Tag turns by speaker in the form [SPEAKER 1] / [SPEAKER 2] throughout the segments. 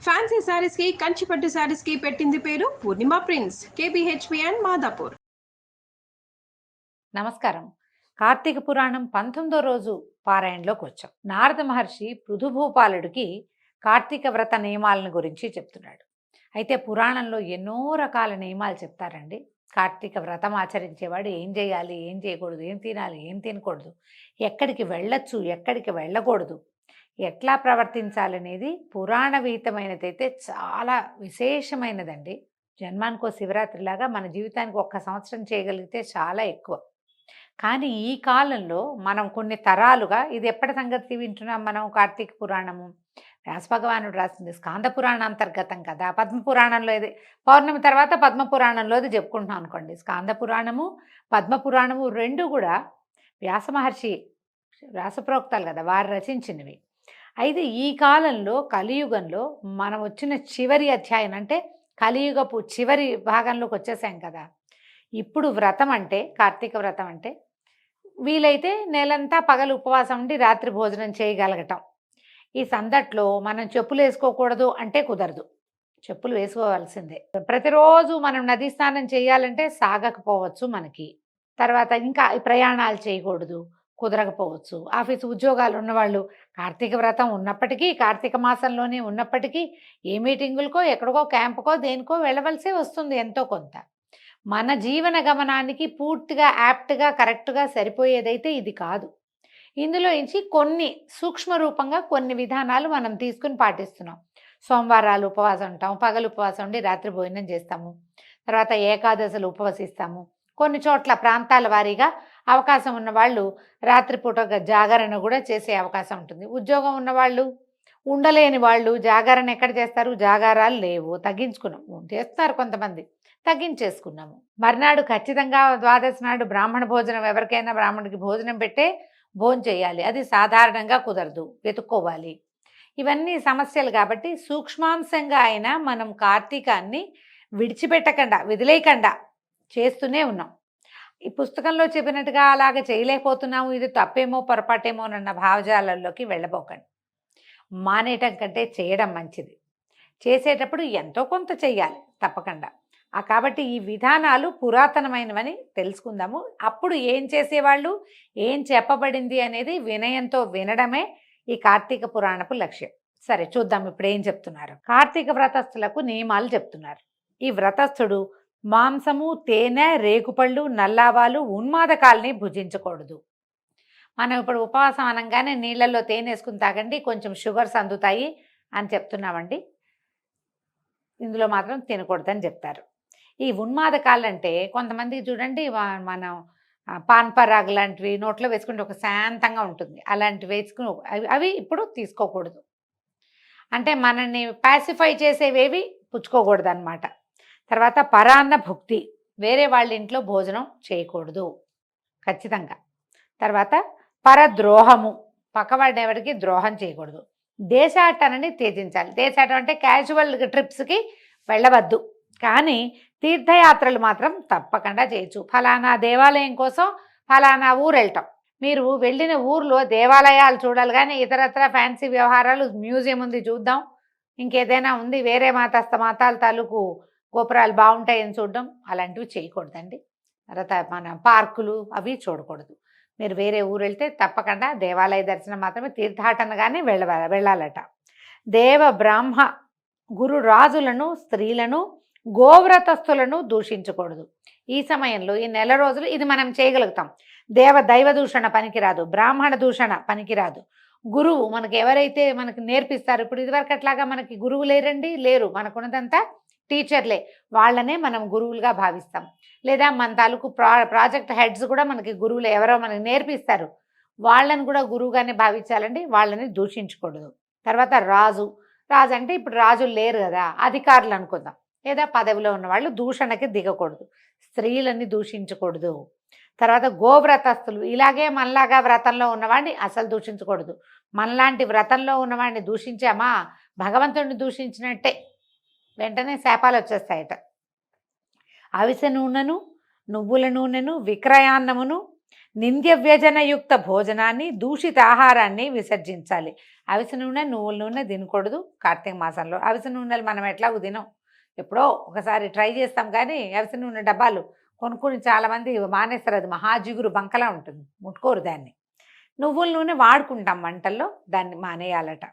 [SPEAKER 1] Fancy saris కి కంచిపట్టు శారీస్ కి పెట్టింది పేరు పూర్ణిమ ప్రింట్స్, కేబిహెచ్పి అండ్ మాదాపూర్.
[SPEAKER 2] నమస్కారం. కార్తీక పురాణం 19వ రోజు పారాయణలోకి వచ్చాం. నారద మహర్షి పృథుభూపాలుడికి కార్తీక వ్రత నియమాలను గురించి చెప్తున్నాడు. అయితే పురాణంలో ఎన్నో రకాల నియమాలు చెప్తారండి. కార్తీక వ్రతం ఆచరించేవాడు ఏం చేయాలి, ఏం చేయకూడదు, ఏం తినాలి, ఏం తినకూడదు, ఎక్కడికి వెళ్ళొచ్చు, ఎక్కడికి వెళ్ళకూడదు, ఎట్లా ప్రవర్తించాలనేది పురాణవీతమైనదైతే చాలా విశేషమైనదండి. జన్మానికో శివరాత్రిలాగా మన జీవితానికి 1 సంవత్సరం చేయగలిగితే చాలా ఎక్కువ. కానీ ఈ కాలంలో మనం కొన్ని తరాలుగా ఇది ఎప్పటి సంగతి వింటున్నాం మనం? కార్తీక పురాణము వ్యాసభగవానుడు రాసింది స్కాంద పురాణ అంతర్గతం కదా. పద్మపురాణంలో ఇది పౌర్ణమి తర్వాత పద్మపురాణంలో ఇది చెప్పుకుంటున్నాం అనుకోండి. స్కాంద పురాణము పద్మపురాణము రెండు కూడా వ్యాస మహర్షి వ్యాసప్రోక్తాలు కదా, వారు రచించినవి. అయితే ఈ కాలంలో కలియుగంలో మనం వచ్చిన చివరి అధ్యాయం అంటే కలియుగపు చివరి భాగంలోకి వచ్చేసాం కదా. ఇప్పుడు వ్రతం అంటే కార్తీక వ్రతం అంటే వీలైతే నెలంతా పగలు ఉపవాసం ఉండి రాత్రి భోజనం చేయగలగటం. ఈ సందట్లో మనం చెప్పులు వేసుకోకూడదు అంటే కుదరదు, చెప్పులు వేసుకోవాల్సిందే. ప్రతిరోజు మనం నదీ స్నానం చేయాలంటే సాగకపోవచ్చు మనకి. తర్వాత ఇంకా ప్రయాణాలు చేయకూడదు, కుదరకపోవచ్చు. ఆఫీసు ఉద్యోగాలు ఉన్నవాళ్ళు కార్తీక వ్రతం ఉన్నప్పటికీ, కార్తీక మాసంలోనే ఉన్నప్పటికీ ఏ మీటింగులకో ఎక్కడికో క్యాంపుకో దేనికో వెళ్ళవలసే వస్తుంది ఎంతో కొంత. మన జీవన గమనానికి పూర్తిగా యాప్ట్గా కరెక్ట్గా సరిపోయేదైతే ఇది కాదు. ఇందులో నుంచి కొన్ని సూక్ష్మ రూపంగా కొన్ని విధానాలు మనం తీసుకుని పాటిస్తున్నాం. సోమవారాలు ఉపవాసం ఉంటాం, పగలు ఉపవాసం ఉండి రాత్రి భోజనం చేస్తాము. తర్వాత ఏకాదశులు ఉపవసిస్తాము. కొన్ని చోట్ల ప్రాంతాల వారీగా అవకాశం ఉన్న వాళ్ళు రాత్రిపూట జాగరణ కూడా చేసే అవకాశం ఉంటుంది. ఉద్యోగం ఉన్నవాళ్ళు, ఉండలేని వాళ్ళు జాగరణ ఎక్కడ చేస్తారు? జాగారాలు లేవు, తగ్గించుకున్నాము. చేస్తున్నారు కొంతమంది, తగ్గించేసుకున్నాము. మర్నాడు ఖచ్చితంగా ద్వాదశి నాడు బ్రాహ్మణ భోజనం, ఎవరికైనా బ్రాహ్మణుడికి భోజనం పెట్టే భోజనం చేయాలి. అది సాధారణంగా కుదరదు, వెతుక్కోవాలి. ఇవన్నీ సమస్యలు కాబట్టి సూక్ష్మాంశంగా అయినా మనం కార్తీకాన్ని విడిచిపెట్టకుండా, వదిలేయకుండా చేస్తూనే ఉన్నాం. ఈ పుస్తకంలో చెప్పినట్టుగా అలాగ చేయలేకపోతున్నాము, ఇది తప్పేమో పొరపాటేమో అన్న భావజాలల్లోకి వెళ్ళబోకండి. మానేయటం కంటే చేయడం మంచిది. చేసేటప్పుడు ఎంతో కొంత చెయ్యాలి తప్పకుండా. కాబట్టి ఈ విధానాలు పురాతనమైనవని తెలుసుకుందాము. అప్పుడు ఏం చేసేవాళ్ళు, ఏం చెప్పబడింది అనేది వినయంతో వినడమే ఈ కార్తీక పురాణపు లక్ష్యం. సరే చూద్దాం ఇప్పుడు ఏం చెప్తున్నారు. కార్తీక వ్రతస్థులకు నియమాలు చెప్తున్నారు. ఈ వ్రతస్థుడు మాంసము, తేనె, రేగుపళ్ళు, నల్లావాలు, ఉన్మాదకాలని భుజించకూడదు. మనం ఇప్పుడు ఉపవాసం అనగానే నీళ్ళల్లో తేనె వేసుకుని తాగండి, కొంచెం షుగర్స్ అందుతాయి అని చెప్తున్నామండి. ఇందులో మాత్రం తినకూడదని చెప్తారు. ఈ ఉన్మాదకాలంటే కొంతమందికి చూడండి, మనం పాన్పరాగ్ లాంటివి నోట్లో వేసుకుంటే ఒక శాంతంగా ఉంటుంది, అలాంటివి వేసుకుని అవి ఇప్పుడు తీసుకోకూడదు. అంటే మనల్ని ప్యాసిఫై చేసేవేవి పుచ్చుకోకూడదు అన్నమాట. తర్వాత పరాన్న భుక్తి, వేరే వాళ్ళ ఇంట్లో భోజనం చేయకూడదు ఖచ్చితంగా. తర్వాత పరద్రోహము, పక్కవాడిని ఎవరికి ద్రోహం చేయకూడదు. దేశాటనని త్యజించాలి. దేశాటం అంటే క్యాజువల్ ట్రిప్స్కి వెళ్ళవద్దు, కానీ తీర్థయాత్రలు మాత్రం తప్పకుండా చేయొచ్చు. ఫలానా దేవాలయం కోసం ఫలానా ఊరు వెళ్ళటం, మీరు వెళ్ళిన ఊర్లో దేవాలయాలు చూడాలి కానీ ఇతరత్ర ఫ్యాన్సీ వ్యవహారాలు, మ్యూజియం ఉంది చూద్దాం, ఇంకేదైనా ఉంది వేరే మతాల తాలూకు గోపురాలు బాగుంటాయని చూడడం, అలాంటివి చేయకూడదండి. తర్వాత మన పార్కులు అవి చూడకూడదు. మీరు వేరే ఊరు వెళ్తే తప్పకుండా దేవాలయ దర్శనం మాత్రమే, తీర్థాటనగానే వెళ్ళాలట. దేవ బ్రాహ్మ గురు రాజులను, స్త్రీలను, గోవ్రతస్థులను దూషించకూడదు. ఈ సమయంలో ఈ నెల రోజులు ఇది మనం చేయగలుగుతాం. దైవ దూషణ పనికిరాదు, బ్రాహ్మణ దూషణ పనికిరాదు. గురువు మనకి ఎవరైతే మనకి నేర్పిస్తారు, ఇప్పుడు ఇదివరకు అట్లాగా మనకి గురువు లేరు, మనకున్నదంతా టీచర్లే, వాళ్ళనే మనం గురువులుగా భావిస్తాం. లేదా మన తాలూకు ప్రాజెక్ట్ హెడ్స్ కూడా మనకి గురువులే, ఎవరో మనకి నేర్పిస్తారు, వాళ్ళని కూడా గురువుగానే భావించాలండి. వాళ్ళని దూషించకూడదు. తర్వాత రాజు అంటే ఇప్పుడు రాజులు లేరు కదా, అధికారులు అనుకుందాం, లేదా పదవిలో ఉన్న వాళ్ళు దూషణకి దిగకూడదు. స్త్రీలని దూషించకూడదు. తర్వాత గోవ్రతస్థులు, ఇలాగే మనలాగా వ్రతంలో ఉన్నవాడిని అసలు దూషించకూడదు. మనలాంటి వ్రతంలో ఉన్నవాడిని దూషించామా భగవంతుడిని దూషించినట్టే, వెంటనే శాపాలు వచ్చేస్తాయట. అవిసె నూనెను, నువ్వుల నూనెను, విక్రయాన్నమును, నింద్యవ్యజనయుక్త భోజనాన్ని, దూషిత ఆహారాన్ని విసర్జించాలి. అవిసె నూనె, నువ్వుల నూనె తినకూడదు కార్తీక మాసంలో. అవిసె నూనెలు మనం ఎట్లాగూ తినం, ఎప్పుడో ఒకసారి ట్రై చేస్తాం, కానీ అవిసె నూనె డబ్బాలు కొనుక్కొని చాలామంది మానేస్తారు. అది మహాజిగురు బంకలా ఉంటుంది, ముట్టుకోరు దాన్ని. నువ్వుల నూనె వాడుకుంటాం వంటల్లో, దాన్ని మానేయాలట.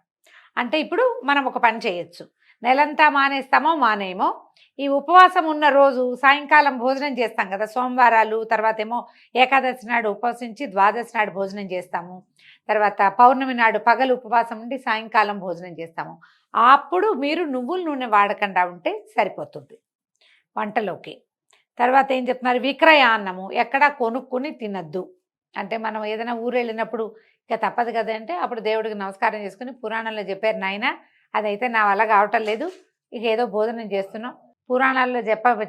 [SPEAKER 2] అంటే ఇప్పుడు మనం ఒక పని చేయొచ్చు, నెలంతా మానేస్తామో మానేయమో, ఈ ఉపవాసం ఉన్న రోజు సాయంకాలం భోజనం చేస్తాం కదా, సోమవారాలు, తర్వాత ఏమో ఏకాదశి నాడు ఉపవసించి ద్వాదశి నాడు భోజనం చేస్తాము, తర్వాత పౌర్ణమి నాడు పగలు ఉపవాసం ఉండి సాయంకాలం భోజనం చేస్తాము. అప్పుడు మీరు నువ్వుల నూనె వాడకుండా ఉంటే సరిపోతుంది వంటలోకి. తర్వాత ఏం చెప్తున్నారు, విక్రయాన్నము ఎక్కడా కొనుక్కుని తినద్దు. అంటే మనం ఏదైనా ఊరు వెళ్ళినప్పుడు ఇక తప్పదు కదంటే అప్పుడు దేవుడికి నమస్కారం చేసుకుని, పురాణంలో చెప్పారు నాయన, అదైతే నా వల్ల కావటం లేదు, ఇక ఏదో భోజనం చేస్తున్నాం, పురాణాల్లో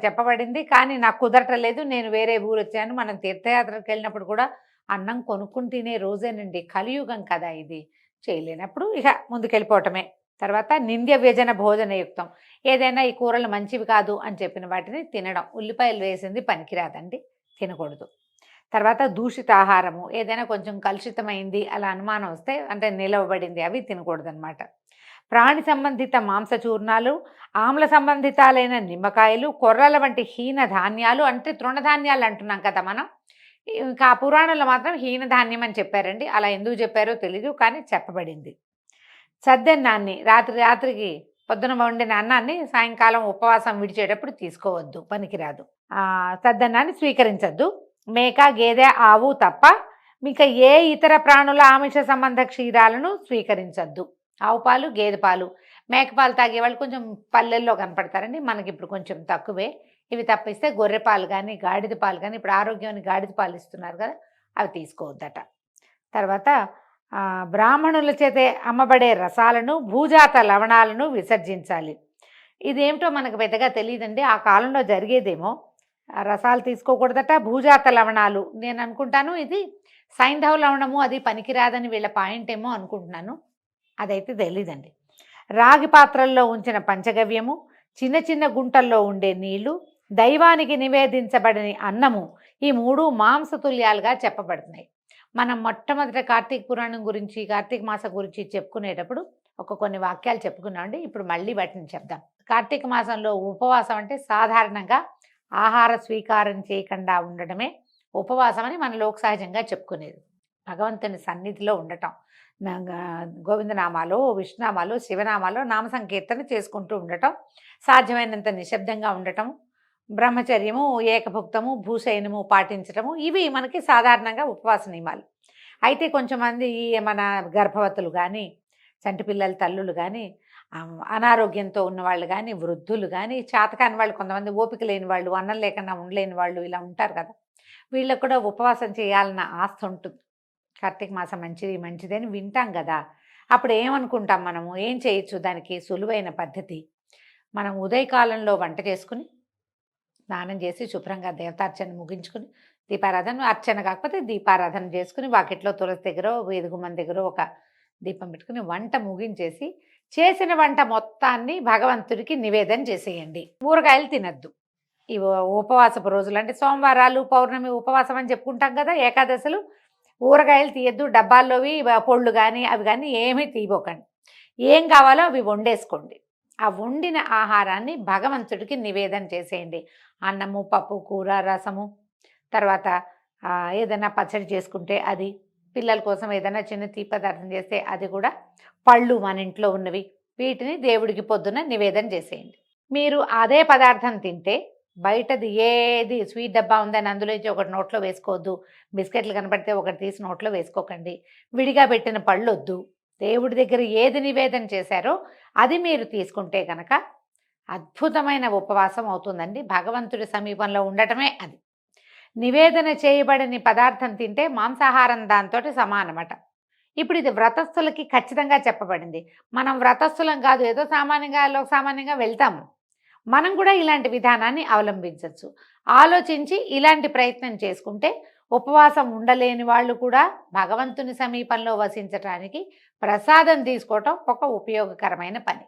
[SPEAKER 2] చెప్పబడింది కానీ నాకు కుదరటలేదు, నేను వేరే ఊరు వచ్చాను. మనం తీర్థయాత్రకు వెళ్ళినప్పుడు కూడా అన్నం కొనుక్కుని తినే రోజేనండి, కలియుగం కదా ఇది. చేయలేనప్పుడు ఇక ముందుకెళ్ళిపోవటమే. తర్వాత నింద్య వ్యజన భోజనయుక్తం, ఏదైనా ఈ కూరలు మంచివి కాదు అని చెప్పిన వాటిని తినడం. ఉల్లిపాయలు వేసింది పనికిరాదండి, తినకూడదు. తర్వాత దూషిత ఆహారము, ఏదైనా కొంచెం కలుషితమైంది అలా అనుమానం వస్తే, అంటే నిలవబడింది, అవి తినకూడదు అనమాట. ప్రాణి సంబంధిత మాంసచూర్ణాలు, ఆమ్ల సంబంధితాలైన నిమ్మకాయలు, కొర్రల వంటి హీన ధాన్యాలు, అంటే తృణధాన్యాలు అంటున్నాం కదా మనం, ఇంకా ఆ పురాణంలో మాత్రం హీనధాన్యం అని చెప్పారండి. అలా ఎందుకు చెప్పారో తెలీదు, కానీ చెప్పబడింది. సద్దెన్నాన్ని రాత్రికి పొద్దున వండిన అన్నాన్ని సాయంకాలం ఉపవాసం విడిచేటప్పుడు తీసుకోవద్దు, పనికిరాదు. సద్దన్నాన్ని స్వీకరించద్దు. మేక, గేదె, ఆవు తప్ప మిగతా ఏ ఇతర ప్రాణుల ఆమిష సంబంధ క్షీరాలను స్వీకరించద్దు. ఆవు పాలు, గేదె పాలు, మేకపాలు తాగే వాళ్ళు కొంచెం పల్లెల్లో కనపడతారండి, మనకి ఇప్పుడు కొంచెం తక్కువే. ఇవి తప్పిస్తే గొర్రె పాలు కానీ, గాడిద పాలు కానీ, ఇప్పుడు ఆరోగ్యాన్ని గాడిద పాలు ఇస్తున్నారు కదా, అవి తీసుకోవద్దట. తర్వాత బ్రాహ్మణుల చేతే అమ్మబడే రసాలను, భూజాత లవణాలను విసర్జించాలి. ఇదేమిటో మనకు పెద్దగా తెలియదండి, ఆ కాలంలో జరిగేదేమో. రసాలు తీసుకోకూడదట. భూజాత లవణాలు, నేను అనుకుంటాను ఇది సైంధవ లవణము, అది పనికిరాదని వీళ్ళ పాయింట్ ఏమో అనుకుంటున్నాను, అదైతే తెలీదండి. రాగి పాత్రల్లో ఉంచిన పంచగవ్యము, చిన్న చిన్న గుంటల్లో ఉండే నీళ్లు, దైవానికి నివేదించబడని అన్నము, ఈ మూడు మాంసతుల్యాలుగా చెప్పబడుతున్నాయి. మనం మొట్టమొదట కార్తీక పురాణం గురించి, కార్తీక మాసం గురించి చెప్పుకునేటప్పుడు కొన్ని వాక్యాలు చెప్పుకున్నామండి. ఇప్పుడు మళ్ళీ వాటిని చెప్దాం. కార్తీక మాసంలో ఉపవాసం అంటే సాధారణంగా ఆహార స్వీకారం చేయకుండా ఉండటమే ఉపవాసం అని మన లోక సహజంగా చెప్పుకునేది. భగవంతుని సన్నిధిలో ఉండటం, గోవిందనామాలు, విష్ణునామాలు, శివనామాలు, నామ సంకీర్తన చేసుకుంటూ ఉండటం, సాధ్యమైనంత నిశ్శబ్దంగా ఉండటం, బ్రహ్మచర్యము, ఏకభుక్తము, భూశయనము పాటించటము, ఇవి మనకి సాధారణంగా ఉపవాస నియమాలు. అయితే కొంచెంమంది మన గర్భవతులు కానీ, చంటి పిల్లల తల్లులు కానీ, అనారోగ్యంతో ఉన్నవాళ్ళు కానీ, వృద్ధులు కానీ, చేతకాని వాళ్ళు, కొంతమంది ఓపిక లేని వాళ్ళు, అన్నం లేకుండా ఉండలేని వాళ్ళు, ఇలా ఉంటారు కదా, వీళ్ళకు కూడా ఉపవాసం చేయాలన్న ఆస్థ ఉంటుంది. కార్తీక మాసం మంచిదని వింటాం కదా, అప్పుడు ఏమనుకుంటాం మనము, ఏం చేయొచ్చు దానికి సులువైన పద్ధతి. మనం ఉదయకాలంలో వంట చేసుకుని, స్నానం చేసి శుభ్రంగా దేవతార్చన ముగించుకుని, దీపారాధన, అర్చన కాకపోతే దీపారాధన చేసుకుని, వాకిట్లో తులసి దగ్గర, వేదిగుమ్మం దగ్గర ఒక దీపం పెట్టుకుని వంట ముగించేసి, చేసిన వంట మొత్తాన్ని భగవంతుడికి నివేదన చేసేయండి. ఊరగాయలు తినద్దు. ఈ ఉపవాసపు రోజులు అంటే సోమవారాలు, పౌర్ణమి ఉపవాసం అని చెప్పుకుంటాం కదా, ఏకాదశులు, ఊరగాయలు తీయద్దు. డబ్బాల్లోవి పొళ్ళు కానీ అవి కానీ ఏమీ తీయబోకండి. ఏం కావాలో అవి వండేసుకోండి. ఆ వండిన ఆహారాన్ని భగవంతుడికి నివేదన చేసేయండి. అన్నము, పప్పు, కూర, రసము, తర్వాత ఏదైనా పచ్చడి చేసుకుంటే అది, పిల్లల కోసం ఏదైనా చిన్న తీపి పదార్థం చేస్తే అది కూడా, పళ్ళు మన ఇంట్లో ఉన్నవి, వీటిని దేవుడికి పొద్దున నివేదన చేసేయండి. మీరు అదే పదార్థం తింటే బయటది ఏది స్వీట్ డబ్బా ఉందని అందులోంచి ఒకటి నోట్లో వేసుకోవద్దు. బిస్కెట్లు కనపడితే ఒకటి తీసి నోట్లో వేసుకోకండి. విడిగా పెట్టిన పళ్ళు వద్దు. దేవుడి దగ్గర ఏది నివేదన చేశారో అది మీరు తీసుకుంటే కనుక అద్భుతమైన ఉపవాసం అవుతుందండి. భగవంతుడి సమీపంలో ఉండటమే అది. నివేదన చేయబడిన పదార్థం తింటే మాంసాహారం దాంతో సమానమట. ఇప్పుడు ఇది వ్రతస్థులకి ఖచ్చితంగా చెప్పబడింది. మనం వ్రతస్థులం కాదు, ఏదో సామాన్యంగా వెళ్తాము. మనం కూడా ఇలాంటి విధానాన్ని అవలంబించవచ్చు. ఆలోచించి ఇలాంటి ప్రయత్నం చేసుకుంటే ఉపవాసం ఉండలేని వాళ్ళు కూడా భగవంతుని సమీపంలో వసించడానికి ప్రసాదం తీసుకోవటం ఒక ఉపయోగకరమైన పని.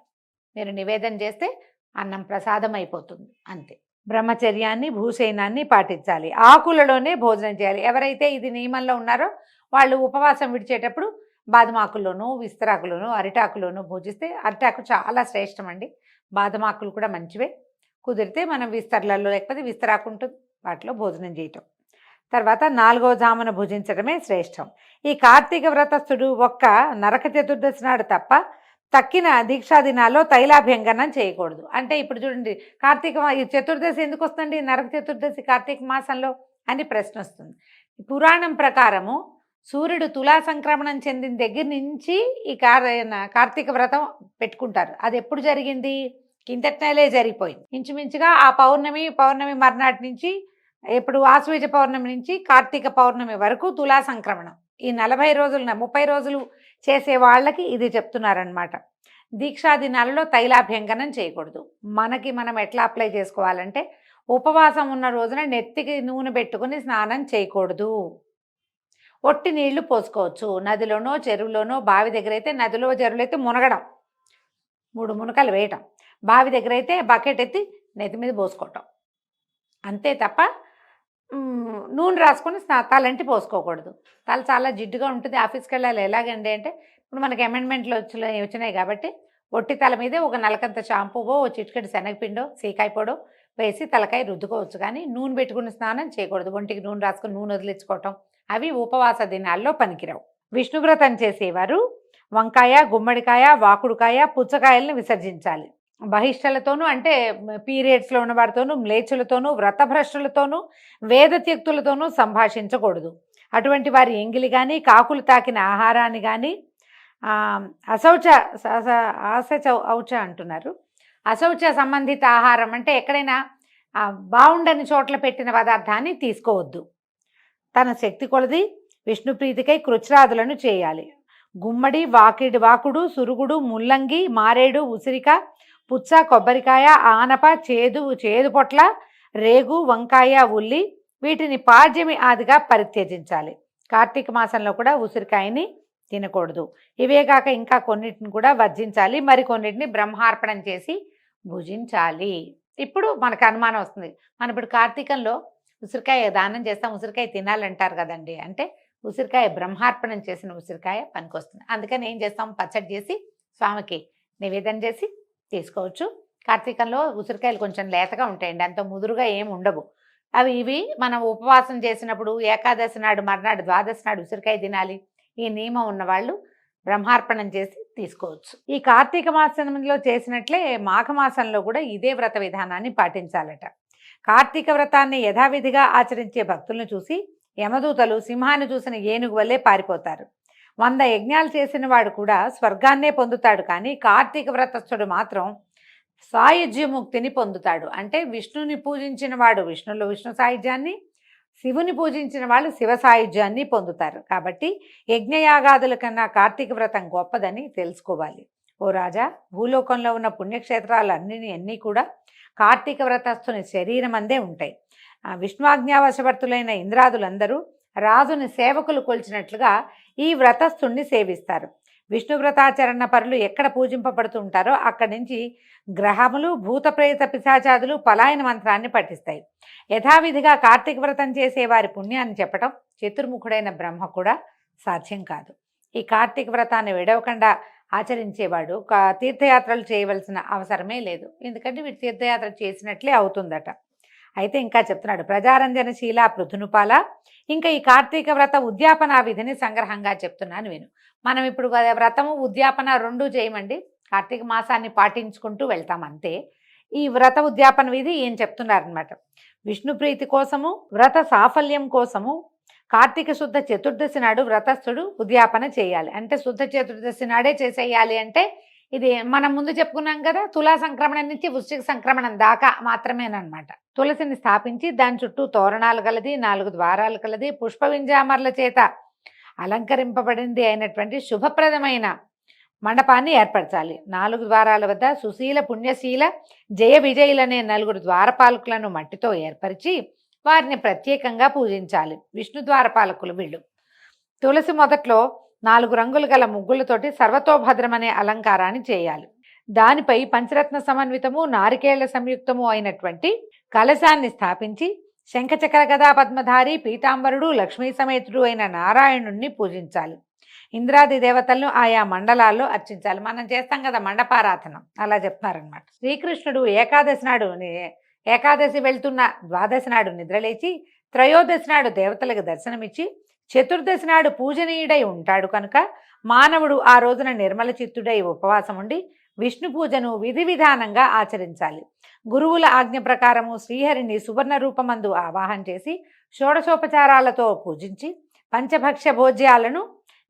[SPEAKER 2] మీరు నివేదన చేస్తే అన్నం ప్రసాదం అయిపోతుంది, అంతే. బ్రహ్మచర్యాన్ని భూషయనాన్ని పాటించాలి. ఆకులలోనే భోజనం చేయాలి. ఎవరైతే ఇది నియమంలో ఉన్నారో వాళ్ళు ఉపవాసం విడిచేటప్పుడు బాదమాకుల్లోనూ విస్తరాకులోనూ అరిటాకులోనూ భోజిస్తే, అరిటాకు చాలా శ్రేష్టం అండి. బాదమాకులు కూడా మంచివే. కుదిరితే మనం విస్తర్లలో లేకపోతే విస్తరాకు ఉంటుంది వాటిలో భోజనం చేయటం. తర్వాత 4వ జామున భుజించడమే శ్రేష్టం. ఈ కార్తీక వ్రతస్థుడు ఒక్క నరక చతుర్దశి నాడు తప్ప తక్కిన దీక్షా దినాల్లో తైలాభ్యంగనం చేయకూడదు. అంటే ఇప్పుడు చూడండి, ఈ చతుర్దశి ఎందుకు వస్తుంది, నరక చతుర్దశి కార్తీక మాసంలో అని ప్రశ్న వస్తుంది. పురాణం ప్రకారము సూర్యుడు తులా సంక్రమణం చెందిన దగ్గర నుంచి ఈ కార్తీక వ్రతం పెట్టుకుంటారు. అది ఎప్పుడు జరిగింది, కిందటి నెలే జరిగిపోయింది. ఇంచుమించుగా ఆ పౌర్ణమి మర్నాటి నుంచి, ఇప్పుడు ఆశ్వీజ పౌర్ణమి నుంచి కార్తీక పౌర్ణమి వరకు తులా సంక్రమణం. ఈ 40 రోజులు 30 రోజులు చేసే వాళ్ళకి ఇది చెప్తున్నారనమాట. దీక్షా దినాలలో తైలాభ్యంగనం చేయకూడదు. మనం ఎట్లా అప్లై చేసుకోవాలంటే, ఉపవాసం ఉన్న రోజున నెత్తికి నూనె పెట్టుకుని స్నానం చేయకూడదు. ఒట్టి నీళ్లు పోసుకోవచ్చు. నదిలోనో చెరువులోనో, బావి దగ్గర అయితే నదిలో చెరువులో అయితే మునగడం, 3 మునకలు వేయటం, బావి దగ్గర అయితే బకెట్ ఎత్తి నెత్తి మీద పోసుకోవటం అంతే తప్ప నూనె రాసుకొని తలంటి పోసుకోకూడదు. తల చాలా జిడ్డుగా ఉంటుంది, ఆఫీస్కి వెళ్ళాలి. ఎలాగండి అంటే, ఇప్పుడు మనకి అమెండ్మెంట్లు వచ్చినాయి కాబట్టి ఒట్టి తల మీదే ఒక నలకంత షాంపూవో, చిటికెడు శనగపిండో, సీకాయ పొడో వేసి తలకాయ రుద్దుకోవచ్చు. కానీ నూనె పెట్టుకుని స్నానం చేయకూడదు. ఒంటికి నూనె రాసుకొని నూనె వదిలించుకోవటం అవి ఉపవాస దినాల్లో పనికిరావు. విష్ణువ్రతం చేసేవారు వంకాయ, గుమ్మడికాయ, వాకుడుకాయ, పుచ్చకాయలను విసర్జించాలి. బహిష్టలతోనూ అంటే పీరియడ్స్లో ఉన్న వారితోనూ, మ్లేచ్చులతోనూ, వ్రతభ్రష్టులతోనూ, వేదత్యక్తులతోనూ సంభాషించకూడదు. అటువంటి వారి ఎంగిలి కానీ, కాకులు తాకిన ఆహారాన్ని కానీ, అశౌచ అంటున్నారు. అశౌచ సంబంధిత ఆహారం అంటే ఎక్కడైనా బాగుండని చోట్ల పెట్టిన పదార్థాన్ని తీసుకోవద్దు. తన శక్తి కొలది విష్ణు ప్రీతికై కృచ్రాదులను చేయాలి. గుమ్మడి, వాకుడు, సురుగుడు, ముల్లంగి, మారేడు, ఉసిరిక, పుచ్చ, కొబ్బరికాయ, ఆనప, చేదు పొట్ల, రేగు, వంకాయ, ఉల్లి వీటిని పాడ్యమి ఆదిగా పరిత్యజించాలి. కార్తీక మాసంలో కూడా ఉసిరికాయని తినకూడదు. ఇవేగాక ఇంకా కొన్నిటిని కూడా వర్జించాలి. మరికొన్నిటిని బ్రహ్మార్పణం చేసి భుజించాలి. ఇప్పుడు మనకు అనుమానం వస్తుంది, మనం ఇప్పుడు కార్తీకంలో ఉసిరికాయ దానం చేస్తాం, ఉసిరికాయ తినాలంటారు కదండి. అంటే ఉసిరికాయ బ్రహ్మార్పణం చేసిన ఉసిరికాయ పనికొస్తుంది. అందుకని ఏం చేస్తాం, పచ్చడి చేసి స్వామికి నివేదన చేసి తీసుకోవచ్చు. కార్తీకంలో ఉసిరికాయలు కొంచెం లేతగా ఉంటాయండి, అంత ముదురుగా ఏమి ఉండవు. ఇవి మనం ఉపవాసం చేసినప్పుడు ఏకాదశి నాడు, మర్నాడు, ద్వాదశి నాడు ఉసిరికాయ తినాలి. ఈ నియమం ఉన్నవాళ్ళు బ్రహ్మార్పణం చేసి తీసుకోవచ్చు. ఈ కార్తీక మాసంలో చేసినట్లే మాఘమాసంలో కూడా ఇదే వ్రత విధానాన్ని పాటించాలట. కార్తీక వ్రతాన్ని యథావిధిగా ఆచరించే భక్తులను చూసి యమదూతలు సింహాన్ని చూసిన ఏనుగు వల్లే పారిపోతారు. 100 యజ్ఞాలు చేసిన వాడు కూడా స్వర్గాన్నే పొందుతాడు, కానీ కార్తీక వ్రతస్థుడు మాత్రం సాయుజ్యముక్తిని పొందుతాడు. అంటే విష్ణుని పూజించిన వాడు విష్ణు సాయుధ్యాన్ని, శివుని పూజించిన వాళ్ళు శివ సాయుధ్యాన్ని పొందుతారు. కాబట్టి యజ్ఞయాగాదుల కన్నా కార్తీక వ్రతం గొప్పదని తెలుసుకోవాలి. ఓ రాజా, భూలోకంలో ఉన్న పుణ్యక్షేత్రాలన్నీ కూడా కార్తీక వ్రతస్థుని శరీరం అందే ఉంటాయి. విష్ణువాజ్ఞావశవర్తులైన ఇంద్రాదులందరూ రాజుని సేవకులు కొలిచినట్లుగా ఈ వ్రతస్థుణ్ణి సేవిస్తారు. విష్ణు వ్రతాచరణ పరులు ఎక్కడ పూజింపబడుతూ ఉంటారో అక్కడి నుంచి గ్రహములు, భూత ప్రేత పిశాచాదులు పలాయన మంత్రాన్ని పఠిస్తాయి. యథావిధిగా కార్తీక వ్రతం చేసే వారి పుణ్యాన్ని చెప్పటం చతుర్ముఖుడైన బ్రహ్మ కూడా సాధ్యం కాదు. ఈ కార్తీక వ్రతాన్ని విడవకుండా ఆచరించేవాడు తీర్థయాత్రలు చేయవలసిన అవసరమే లేదు. ఎందుకంటే వీటి తీర్థయాత్ర చేసినట్లే అవుతుందట. అయితే ఇంకా చెప్తున్నాడు, ప్రజారంజనశీల పృథునుపాల. ఇంకా ఈ కార్తీక వ్రత ఉద్యాపన విధిని సంగ్రహంగా చెప్తున్నాను విను. మనం ఇప్పుడు వ్రతము ఉద్యాపన 2 చేయమండి, కార్తీక మాసాన్ని పాటించుకుంటూ వెళ్తాం అంతే. ఈ వ్రత ఉద్యాపన విధి ఏం చెప్తున్నారనమాట. విష్ణు ప్రీతి కోసము, వ్రత సాఫల్యం కోసము కార్తీక శుద్ధ చతుర్దశి నాడు వ్రతస్థుడు ఉద్యాపన చేయాలి. అంటే శుద్ధ చతుర్దశి నాడే చేసేయాలి. అంటే ఇది మనం ముందు చెప్పుకున్నాం కదా, తులా సంక్రమణం నుంచి వృశ్చిక సంక్రమణం దాకా మాత్రమేనమాట. తులసిని స్థాపించి దాని చుట్టూ తోరణాలు కలది, 4 ద్వారాలు కలది, పుష్ప వింజామర్ల చేత అలంకరింపబడింది అయినటువంటి శుభప్రదమైన మండపాన్ని ఏర్పరచాలి. 4 ద్వారాల వద్ద సుశీల, పుణ్యశీల, జయ విజయులనే 4 ద్వారపాలకులను మట్టితో ఏర్పరిచి వారిని ప్రత్యేకంగా పూజించాలి. విష్ణు ద్వారపాలకులు వీళ్ళు. తులసి మొదట్లో 4 రంగులు గల ముగ్గులతోటి సర్వతోభద్రమనే అలంకారాన్ని చేయాలి. దానిపై పంచరత్న సమన్వితము నారికేళ్ల సంయుక్తము అయినటువంటి కలశాన్ని స్థాపించి శంఖచక్ర గదా పద్మధారి పీతాంబరుడు లక్ష్మీ సమేతుడు అయిన నారాయణుణ్ణి పూజించాలి. ఇంద్రాది దేవతలను ఆయా మండలాల్లో అర్చించాలి. మనం చేస్తాం కదా మండపారాధనం, అలా చెప్తారనమాట. శ్రీకృష్ణుడు ఏకాదశి వెళ్తున్న ద్వాదశి నాడు నిద్రలేచి త్రయోదశి నాడు దేవతలకు దర్శనమిచ్చి చతుర్దశి నాడు పూజనీయుడై ఉంటాడు కనుక మానవుడు ఆ రోజున నిర్మల చిత్తుడై ఉపవాసం ఉండి విష్ణు పూజను విధి విధానంగా ఆచరించాలి. గురువుల ఆజ్ఞ ప్రకారము శ్రీహరిని సువర్ణ రూపమందు ఆవాహన చేసి షోడశోపచారాలతో పూజించి పంచభక్ష్య భోజ్యాలను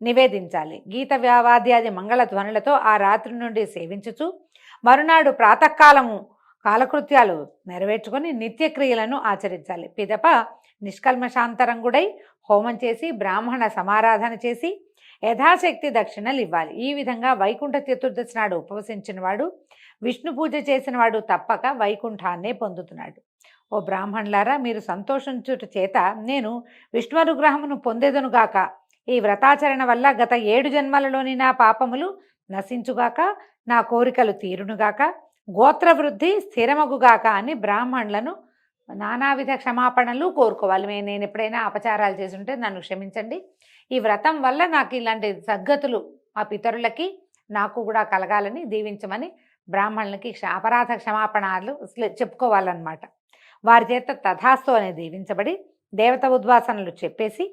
[SPEAKER 2] నివేదించాలి. గీత వాద్యాది మంగళ ధ్వనులతో ఆ రాత్రి నుండి సేవించుచు మరునాడు ప్రాతకాలము కాలకృత్యాలు నెరవేర్చుకొని నిత్యక్రియలను ఆచరించాలి. పిదప నిష్కల్మషాంతరంగుడై హోమం చేసి బ్రాహ్మణ సమారాధన చేసి యథాశక్తి దక్షిణలు ఇవ్వాలి. ఈ విధంగా వైకుంఠ చతుర్దశి నాడు ఉపవసించిన వాడు విష్ణు పూజ చేసిన వాడు తప్పక వైకుంఠాన్నే పొందుతున్నాడు. ఓ బ్రాహ్మణులారా, మీరు సంతోషించుట చేత నేను విష్ణునుగ్రహమును పొందేదనుగాక. ఈ వ్రతాచరణ వల్ల గత 7 జన్మలలోని నా పాపములు నశించుగాక, నా కోరికలు తీరునుగాక, గోత్రవృద్ధి స్థిరమగుగాక అని బ్రాహ్మణులను నానావిధ క్షమాపణలు కోరుకోవాలి. నేను ఎప్పుడైనా అపచారాలు చేసుంటే నన్ను క్షమించండి. ఈ వ్రతం వల్ల నాకు ఇలాంటి సద్గతులు మా పితరులకి నాకు కూడా కలగాలని దీవించమని బ్రాహ్మణులకి అపరాధ క్షమాపణలు చెప్పుకోవాలన్నమాట. వారి చేత తథాస్తు అని దీవించబడి దేవత ఉద్వాసనలు చెప్పేసి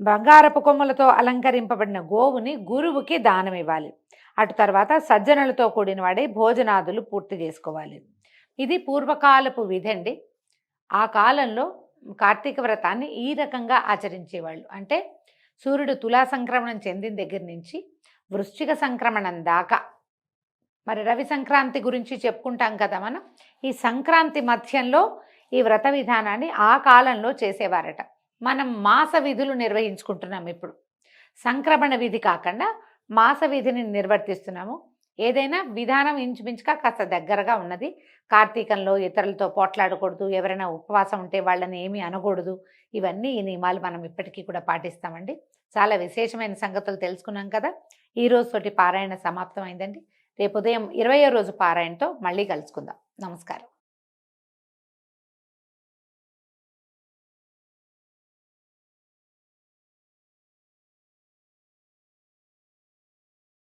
[SPEAKER 2] బంగారపు కొమ్ములతో అలంకరింపబడిన గోవుని గురువుకి దానం ఇవ్వాలి. అటు తర్వాత సజ్జనులతో కూడిన వాడే భోజనాదులు పూర్తి చేసుకోవాలి. ఇది పూర్వకాలపు విధి అండి. ఆ కాలంలో కార్తీక వ్రతాన్ని ఈ రకంగా ఆచరించేవాళ్ళు. అంటే సూర్యుడు తులా సంక్రమణం చెందిన దగ్గర నుంచి వృశ్చిక సంక్రమణం దాకా, మరి రవి సంక్రాంతి గురించి చెప్పుకుంటాం కదా మనం. ఈ సంక్రాంతి మధ్యంలో ఈ వ్రత విధానాన్ని ఆ కాలంలో చేసేవారట. మనం మాస విధులు నిర్వహించుకుంటున్నాం ఇప్పుడు. సంక్రమణ విధి కాకుండా మాస విధిని నిర్వర్తిస్తున్నాము. ఏదైనా విధానం ఇంచుమించుగా కాస్త దగ్గరగా ఉన్నది. కార్తీకంలో ఇతరులతో పోట్లాడకూడదు, ఎవరైనా ఉపవాసం ఉంటే వాళ్ళని ఏమీ అనకూడదు. ఇవన్నీ ఈ నియమాలు మనం ఇప్పటికీ కూడా పాటిస్తామండి. చాలా విశేషమైన సంగతులు తెలుసుకున్నాం కదా. ఈ రోజుతోటి పారాయణ సమాప్తం అయిందండి. రేపు ఉదయం 20వ రోజు పారాయణతో మళ్ళీ కలుసుకుందాం. నమస్కారం.